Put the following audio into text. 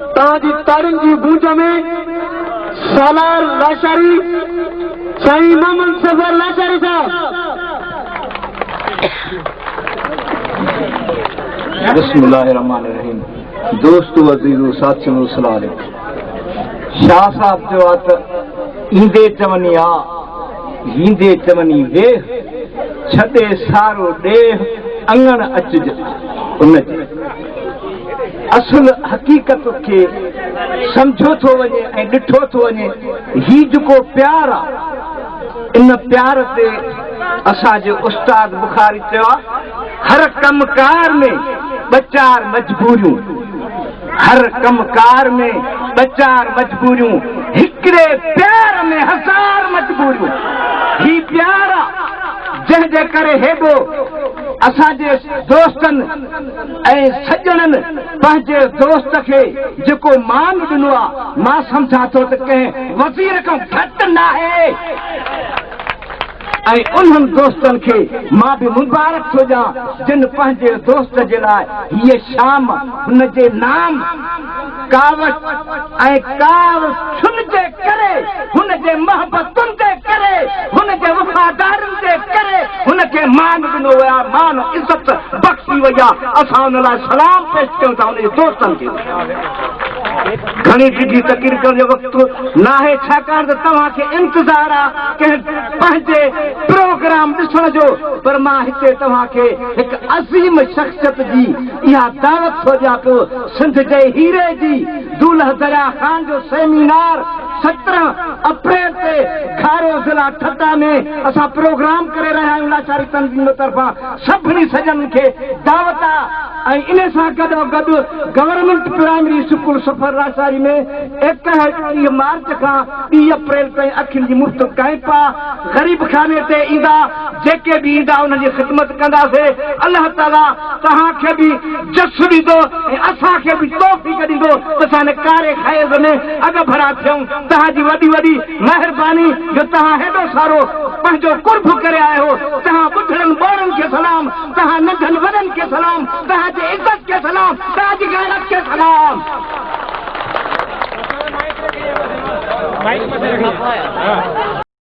ताजी तारीन की गूंज में सालार लाशारी साईं मोहम्मद सफर लाशारी साहब। बिस्मिल्लाहिर्रहमानिर्रहीम। दोस्तों अजीजों साथियों अस्सलाम वालेकुम। शाह साहब जो आत ईंदे चवनी आ हींदे चवनी वे छदे सारो दे अंगण अचज उन असल हकीकत के समझो थो वने ऐं ॾिठो थो वने ही जेको प्यार आ इन प्यार ते असांजे उस्ताद बुखारी चयो हर कमकार में ॿ चार मजबूरियूं हर कमकार में ॿ चार मजबूरियूं हिकिड़े प्यार में हज़ार मजबूरियूं ही प्यार जंहिंजे करे हेॾो असांजे दोस्तनि ऐं सॼणनि पंहिंजे दोस्त खे जेको मान ॾिनो आहे मां सम्झां थो त कंहिं वज़ीर खां घटि न आहे ऐं उन्हनि दोस्तनि खे मां बि मुबारक थो ॾियां जिन पंहिंजे दोस्त जे लाइ हीअ शाम हुनजे नाम कावत ऐं काव छुन जे करे हुनजे मोहबतुनि जे करे हुनजे वफ़ादारनि जे करे हुनखे मान ॾिनो वियो आहे मान इज़त बख़्शी वई आहे। असां हुन लाइ सलाम पेश कयूं था हुनजे दोस्तनि खे। घणी ॾिघी तकरीर करण जो वक़्तु न आहे छाकाणि त तव्हांखे इंतज़ारु आहे कंहिं पंहिंजे प्रोग्राम ॾिसण जो पर मां हिते तव्हांखे हिकु अज़ीम शख़्सियत जी इहा दावत थो ॾियां पियो। सिंध जे हीरे जी दूल्हा दरिया ख़ान जो सेमिनार 17 अप्रैल ते खारो ज़िला ठट्टा में असां प्रोग्राम करे रहिया आहियूं लाचारी तंज़ीम तरफ़ां सभिनी सॼणनि खे दावत आहे ऐं इन सां गॾोगॾु गवर्नमेंट प्राइमरी स्कूल सफ़र लाचारी में 31 मार्च खां 2 अप्रैल ताईं अखियुनि जी मुफ़्त कैंप आहे। ग़रीब खाने ते ईंदा जेके बि ईंदा उन्हनि जी ख़िदमत कंदासीं। अलाह ताला तव्हांखे बि जस ॾींदो ऐं असांखे बि तौफ़ीक़ ॾींदो त असां हिन कारे ख़ैज़ में अॻ भरा थियूं। तव्हांजी वॾी वॾी महिरबानी जो तव्हां हेॾो सारो पंहिंजो कुर्ब करे आया हो। तव्हां ॿुढड़नि ॿोड़नि खे सलाम, तव्हां नंढनि वॾनि खे सलाम, तव्हांजी इज़त खे सलाम, तव्हांजी गैरत खे सलाम।